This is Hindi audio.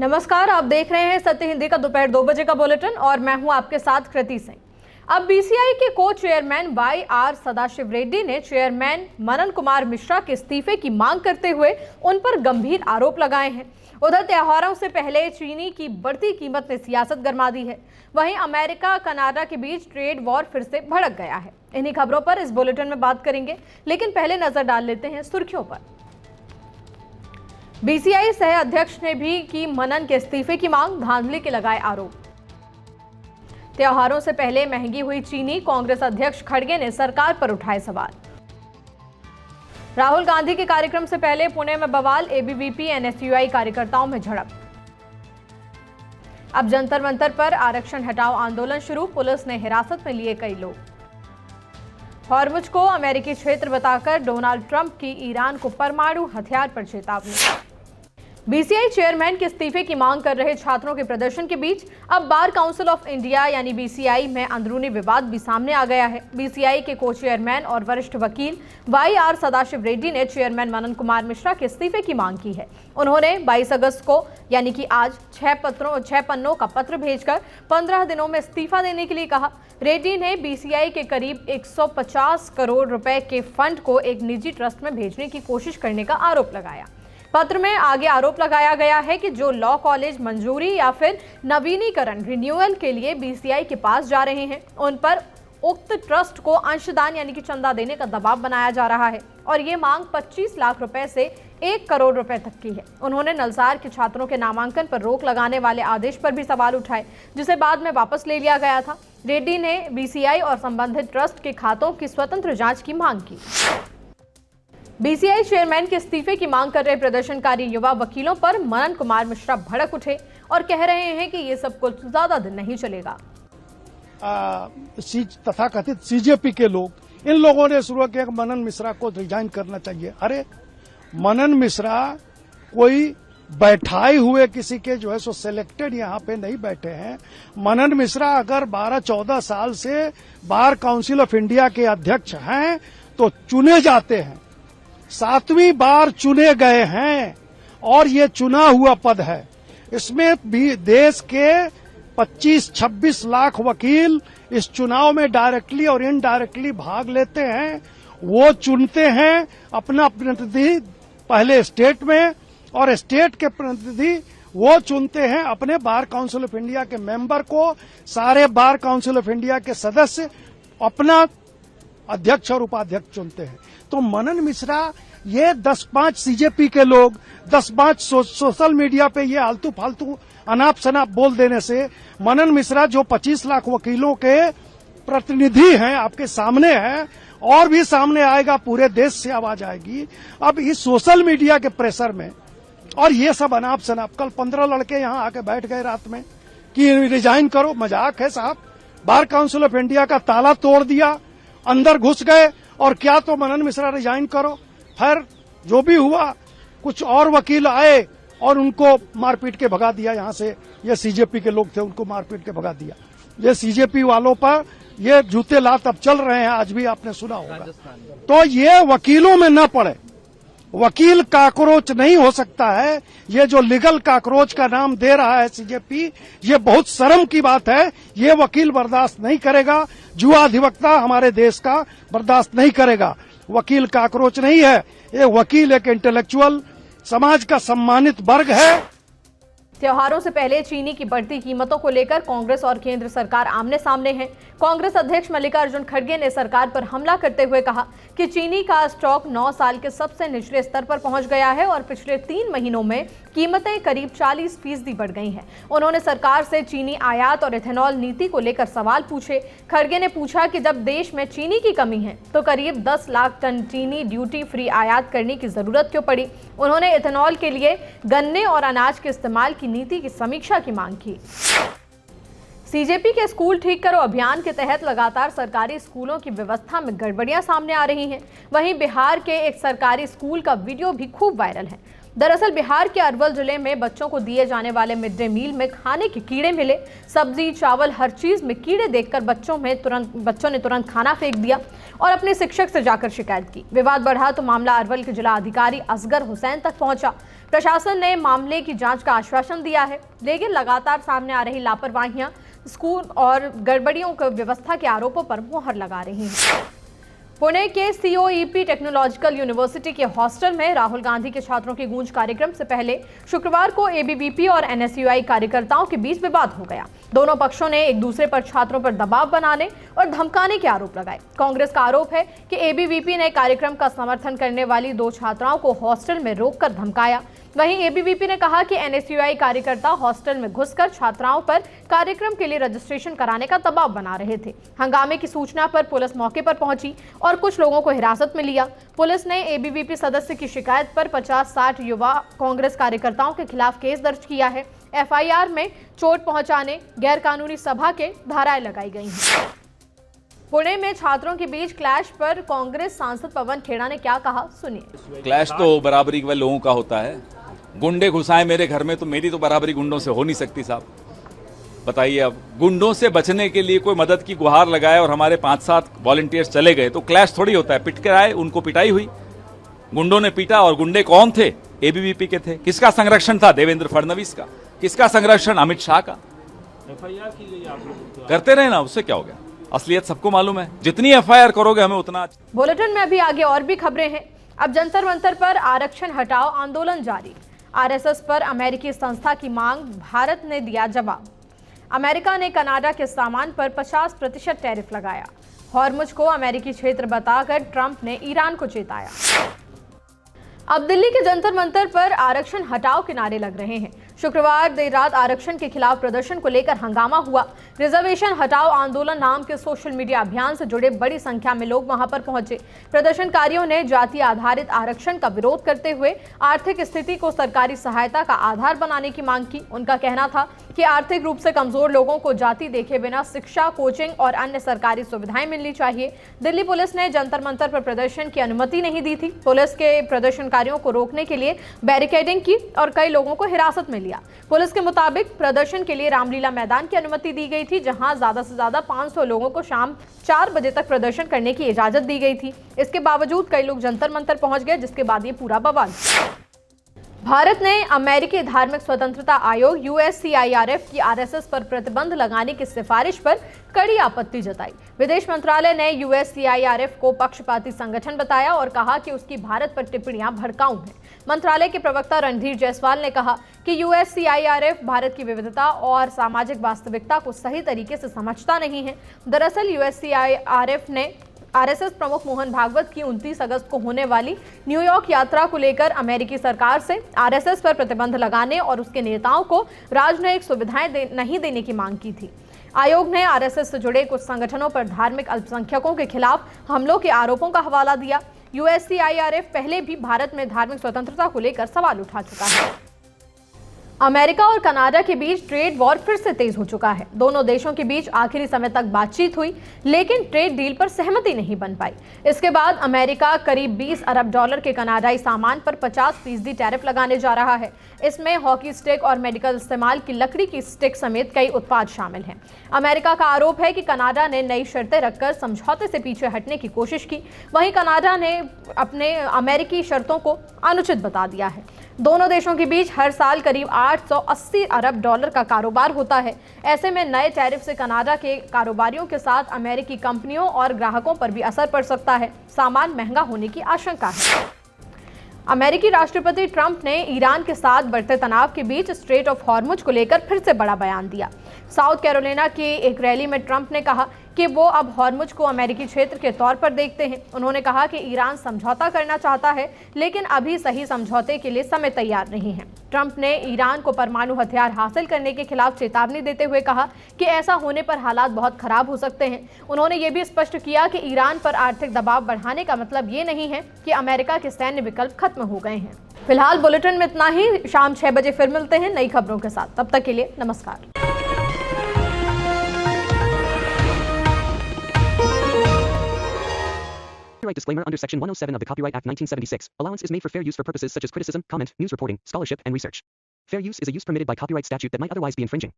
नमस्कार, आप देख रहे हैं सत्य हिंदी का दोपहर 2 बजे का बुलेटिन और मैं हूं आपके साथ कृति सिंह। अब बीसीआई के को चेयरमैन वाई.आर. सदाशिव रेड्डी ने चेयरमैन मनन कुमार मिश्रा के इस्तीफे की मांग करते हुए उन पर गंभीर आरोप लगाए हैं। उधर त्योहारों से पहले चीनी की बढ़ती कीमत ने सियासत गरमा दी है। वहीं अमेरिका कनाडा के बीच ट्रेड वॉर फिर से भड़क गया है। इन्हीं खबरों पर इस बुलेटिन में बात करेंगे, लेकिन पहले नजर डाल लेते हैं सुर्खियों पर। बीसीआई सह अध्यक्ष ने भी की मनन के इस्तीफे की मांग, धांधली के लगाए आरोप। त्योहारों से पहले महंगी हुई चीनी, कांग्रेस अध्यक्ष खड़गे ने सरकार पर उठाए सवाल। राहुल गांधी के कार्यक्रम से पहले पुणे में बवाल, एबीवीपी एनएसयूआई कार्यकर्ताओं में झड़प। अब जंतर मंतर पर आरक्षण हटाओ आंदोलन शुरू, पुलिस ने हिरासत में लिए कई लोग। हॉर्मुज को अमेरिकी क्षेत्र बताकर डोनाल्ड ट्रंप की ईरान को परमाणु हथियार पर चेतावनी। बीसीआई चेयरमैन के इस्तीफे की मांग कर रहे छात्रों के प्रदर्शन के बीच अब बार काउंसिल ऑफ इंडिया यानी बीसीआई में अंदरूनी विवाद भी सामने आ गया है। बीसीआई के को चेयरमैन और वरिष्ठ वकील वाई.आर. सदाशिव रेड्डी ने चेयरमैन मनन कुमार मिश्रा के इस्तीफे की मांग की है। उन्होंने 22 अगस्त को यानी कि आज 6 पन्नों का पत्र भेजकर 15 दिनों में इस्तीफा देने के लिए कहा। रेड्डी ने बीसीआई के करीब 150 करोड़ रुपए के फंड को एक निजी ट्रस्ट में भेजने की कोशिश करने का आरोप लगाया। पत्र में आगे आरोप लगाया गया है कि जो लॉ कॉलेज मंजूरी या फिर नवीनीकरण रिन्यूअल के लिए बीसीआई के पास जा रहे हैं, उन पर उक्त ट्रस्ट को अंशदान यानी कि चंदा देने का दबाव बनाया जा रहा है और ये मांग 25 लाख रुपए से 1 करोड़ रुपए तक की है। उन्होंने नलसार के छात्रों के नामांकन पर रोक लगाने वाले आदेश पर भी सवाल उठाए, जिसे बाद में वापस ले लिया गया था। रेड्डी ने बीसीआई और संबंधित ट्रस्ट के खातों की स्वतंत्र जांच की मांग की। बीसीआई चेयरमैन के इस्तीफे की मांग कर रहे प्रदर्शनकारी युवा वकीलों पर मनन कुमार मिश्रा भड़क उठे और कह रहे हैं कि ये सब कुछ ज्यादा दिन नहीं चलेगा। तथाकथित सीजेपी के लोग, इन लोगों ने शुरू किया कि मनन मिश्रा को रिजाइन करना चाहिए। अरे मनन मिश्रा कोई बैठाए हुए किसी के जो है सो सिलेक्टेड यहाँ पे नहीं बैठे हैं। मनन मिश्रा अगर 12-14 साल से बार काउंसिल ऑफ इंडिया के अध्यक्ष हैं तो चुने जाते हैं, 7वीं बार चुने गए हैं और ये चुना हुआ पद है। इसमें भी देश के 25-26 लाख वकील इस चुनाव में डायरेक्टली और इनडायरेक्टली भाग लेते हैं। वो चुनते हैं अपना प्रतिनिधि पहले स्टेट में और स्टेट के प्रतिनिधि वो चुनते हैं अपने बार काउंसिल ऑफ इंडिया के मेंबर को। सारे बार काउंसिल ऑफ इंडिया के सदस्य अपना अध्यक्ष और उपाध्यक्ष चुनते हैं। तो मनन मिश्रा, ये 10-5 सीजेपी के लोग 10-5 सोशल मीडिया पे ये आलतू फालतू अनाप शनाप बोल देने से मनन मिश्रा जो 25 लाख वकीलों के प्रतिनिधि हैं, आपके सामने हैं और भी सामने आएगा, पूरे देश से आवाज आएगी। अब इस सोशल मीडिया के प्रेशर में और ये सब अनाप शनाप, कल 15 लड़के यहाँ आके बैठ गए रात में कि रिजाइन करो। मजाक है साहब। बार काउंसिल ऑफ इंडिया का ताला तोड़ दिया, अंदर घुस गए और क्या तो मनन मिश्रा रिजाइन करो। फिर जो भी हुआ, कुछ और वकील आए और उनको मारपीट के भगा दिया यहाँ से। ये सीजेपी के लोग थे, उनको मारपीट के भगा दिया। ये सीजेपी वालों पर ये जूते लात अब चल रहे हैं, आज भी आपने सुना होगा। तो ये वकीलों में न पड़े। वकील काकरोच नहीं हो सकता है। ये जो लीगल काकरोच का नाम दे रहा है सीजेपी, ये बहुत शर्म की बात है। ये वकील बर्दाश्त नहीं करेगा। जुआ अधिवक्ता हमारे देश का बर्दाश्त नहीं करेगा। वकील काकरोच नहीं है, ये वकील एक इंटेलेक्चुअल, समाज का सम्मानित वर्ग है। त्योहारों से पहले चीनी की बढ़ती कीमतों को लेकर कांग्रेस और केंद्र सरकार आमने सामने है। कांग्रेस अध्यक्ष मल्लिकार्जुन खड़गे ने सरकार पर हमला करते हुए कहा कि चीनी का स्टॉक 9 साल के सबसे निचले स्तर पर पहुंच गया है और पिछले 3 महीनों में कीमतें करीब 40% बढ़ गई हैं। उन्होंने सरकार से चीनी आयात और इथेनॉल नीति को लेकर सवाल पूछे। खड़गे ने पूछा कि जब देश में चीनी की कमी है तो करीब 10 लाख टन चीनी ड्यूटी फ्री आयात करने की जरूरत क्यों पड़ी। उन्होंने इथेनॉल के लिए गन्ने और अनाज के इस्तेमाल की नीति की समीक्षा की मांग की। सीजेपी के स्कूल ठीक करो अभियान के तहत लगातार सरकारी स्कूलों की व्यवस्था में गड़बड़ियां सामने आ रही हैं। वहीं बिहार के एक सरकारी स्कूल का वीडियो भी खूब वायरल है। दरअसल बिहार के अरवल जिले में बच्चों को दिए जाने वाले मिड डे मील में खाने के कीड़े मिले। सब्जी, चावल, हर चीज में कीड़े देखकर बच्चों ने तुरंत खाना फेंक दिया और अपने शिक्षक से जाकर शिकायत की। विवाद बढ़ा तो मामला अरवल के जिला अधिकारी असगर हुसैन तक पहुंचा। प्रशासन ने मामले की जांच का आश्वासन दिया है, लेकिन लगातार सामने आ रही लापरवाहियां स्कूल और गड़बड़ियों की व्यवस्था के आरोपों पर मुहर लगा रही हैं। पुणे के COEP टेक्नोलॉजिकल यूनिवर्सिटी के हॉस्टल में राहुल गांधी के छात्रों की गूंज कार्यक्रम से पहले शुक्रवार को ABVP और NSUI कार्यकर्ताओं के बीच विवाद हो गया। दोनों पक्षों ने एक दूसरे पर छात्रों पर दबाव बनाने और धमकाने के आरोप लगाए। कांग्रेस का आरोप है कि ABVP ने कार्यक्रम का समर्थन करने वाली 2 छात्राओं को हॉस्टल में रोककर धमकाया। वहीं ABVP ने कहा कि NSUI कार्यकर्ता हॉस्टल में घुसकर छात्राओं पर कार्यक्रम के लिए रजिस्ट्रेशन कराने का दबाव बना रहे थे। हंगामे की सूचना पर पुलिस मौके पर पहुंची और कुछ लोगों को हिरासत में लिया। पुलिस ने ABVP सदस्य की शिकायत पर 50-60 युवा कांग्रेस कार्यकर्ताओं के खिलाफ केस दर्ज किया है। FIR में चोट पहुंचाने, गैरकानूनी सभा के धाराएं लगाई गई हैं। पुणे में छात्रों के बीच क्लैश पर कांग्रेस सांसद पवन खेड़ा ने क्या कहा, सुनिए। क्लैश तो बराबरी के लोगों का होता है। गुंडे घुसाए मेरे घर में तो मेरी तो बराबरी गुंडों से हो नहीं सकती साहब। बताइए, अब गुंडों से बचने के लिए कोई मदद की गुहार लगाए और हमारे 5-7 वॉलंटियर्स चले गए तो क्लैश थोड़ी होता है। पिट कर आए, उनको पिटाई हुई, गुंडों ने पीटा। और गुंडे कौन थे? ABVP के थे। किसका संरक्षण था? देवेंद्र फडणवीस का। किसका संरक्षण? अमित शाह का। करते रहे ना, उससे क्या हो गया? असलियत सबको मालूम है। जितनी FIR करोगे हमें उतना। बुलेटिन में अभी आगे और भी खबरें हैं। अब जंतर मंतर पर आरक्षण हटाओ आंदोलन जारी। RSS पर अमेरिकी संस्था की मांग, भारत ने दिया जवाब। अमेरिका ने कनाडा के सामान पर 50% टैरिफ लगाया। हॉर्मुज को अमेरिकी क्षेत्र बताकर ट्रंप ने ईरान को चेताया। अब दिल्ली के जंतर मंतर पर आरक्षण हटाओ के नारे लग रहे हैं। शुक्रवार देर रात आरक्षण के खिलाफ प्रदर्शन को लेकर हंगामा हुआ। रिजर्वेशन हटाओ आंदोलन नाम के सोशल मीडिया अभियान से जुड़े बड़ी संख्या में लोग वहां पर पहुंचे। प्रदर्शनकारियों ने जाति आधारित आरक्षण का विरोध करते हुए आर्थिक स्थिति को सरकारी सहायता का आधार बनाने की मांग की। उनका कहना था कि आर्थिक रूप से कमजोर लोगों को जाति देखे बिना शिक्षा, कोचिंग और अन्य सरकारी सुविधाएं मिलनी चाहिए। दिल्ली पुलिस ने जंतर मंतर पर प्रदर्शन की अनुमति नहीं दी थी। पुलिस के प्रदर्शनकारियों को रोकने के लिए बैरिकेडिंग की और कई लोगों को हिरासत में लिया। पुलिस के मुताबिक प्रदर्शन के लिए रामलीला मैदान की अनुमति दी गई थी, जहां ज्यादा से ज्यादा 500 लोगों को शाम 4 बजे तक प्रदर्शन करने की इजाजत दी गई थी। इसके बावजूद कई लोग जंतर मंतर पहुंच गए, जिसके बाद ये पूरा बवाल। भारत ने अमेरिकी धार्मिक स्वतंत्रता आयोग USCIRF की RSS पर प्रतिबंध लगाने की सिफारिश पर कड़ी आपत्ति जताई। विदेश मंत्रालय ने USCIRF को पक्षपाती संगठन बताया और कहा कि उसकी भारत पर टिप्पणियां भड़काऊ हैं। मंत्रालय के प्रवक्ता रणधीर जायसवाल ने कहा कि USCIRF भारत की विविधता और सामाजिक वास्तविकता को सही तरीके से समझता नहीं है। दरअसल USCIRF ने RSS प्रमुख मोहन भागवत की 29 अगस्त को होने वाली न्यूयॉर्क यात्रा को लेकर अमेरिकी सरकार से RSS पर प्रतिबंध लगाने और उसके नेताओं को राजनयिक सुविधाएं नहीं देने की मांग की थी। आयोग ने RSS से जुड़े कुछ संगठनों पर धार्मिक अल्पसंख्यकों के खिलाफ हमलों के आरोपों का हवाला दिया। USCIRF पहले भी भारत में धार्मिक स्वतंत्रता को लेकर सवाल उठा चुका है। अमेरिका और कनाडा के बीच ट्रेड वॉर फिर से तेज हो चुका है। दोनों देशों के बीच आखिरी समय तक बातचीत हुई, लेकिन ट्रेड डील पर सहमति नहीं बन पाई। इसके बाद अमेरिका करीब $20 अरब के कनाडाई सामान पर 50% टैरिफ लगाने जा रहा है। इसमें हॉकी स्टिक और मेडिकल इस्तेमाल की लकड़ी की स्टिक समेत कई उत्पाद शामिल हैं। अमेरिका का आरोप है कि कनाडा ने नई शर्तें रखकर समझौते से पीछे हटने की कोशिश की। वहीं कनाडा ने अपने अमेरिकी शर्तों को अनुचित बता दिया है। दोनों देशों के बीच हर साल करीब $880 अरब का कारोबार होता है। ऐसे में नए टैरिफ से कनाडा के कारोबारियों के साथ अमेरिकी कंपनियों और ग्राहकों पर भी असर पड़ सकता है। सामान महंगा होने की आशंका है। अमेरिकी राष्ट्रपति ट्रंप ने ईरान के साथ बढ़ते तनाव के बीच स्ट्रेट ऑफ हॉर्मुज को लेकर फिर से बड़ा बयान दिया। साउथ कैरोलिना की एक रैली में ट्रंप ने कहा कि वो अब हॉर्मुज को अमेरिकी क्षेत्र के तौर पर देखते हैं। उन्होंने कहा कि ईरान समझौता करना चाहता है, लेकिन अभी सही समझौते के लिए समय तैयार नहीं है। ट्रंप ने ईरान को परमाणु हथियार हासिल करने के खिलाफ चेतावनी देते हुए कहा कि ऐसा होने पर हालात बहुत खराब हो सकते हैं। उन्होंने ये भी स्पष्ट किया कि ईरान पर आर्थिक दबाव बढ़ाने का मतलब ये नहीं है कि अमेरिका के सैन्य विकल्प खत्म हो गए हैं। फिलहाल बुलेटिन में इतना ही। शाम 6 बजे फिर मिलते हैं नई खबरों के साथ। तब तक के लिए नमस्कार। Copyright disclaimer under Section 107 of the Copyright Act 1976. Allowance is made for fair use for purposes such as criticism, comment, news reporting, scholarship, and research. Fair use is a use permitted by copyright statute that might otherwise be infringing.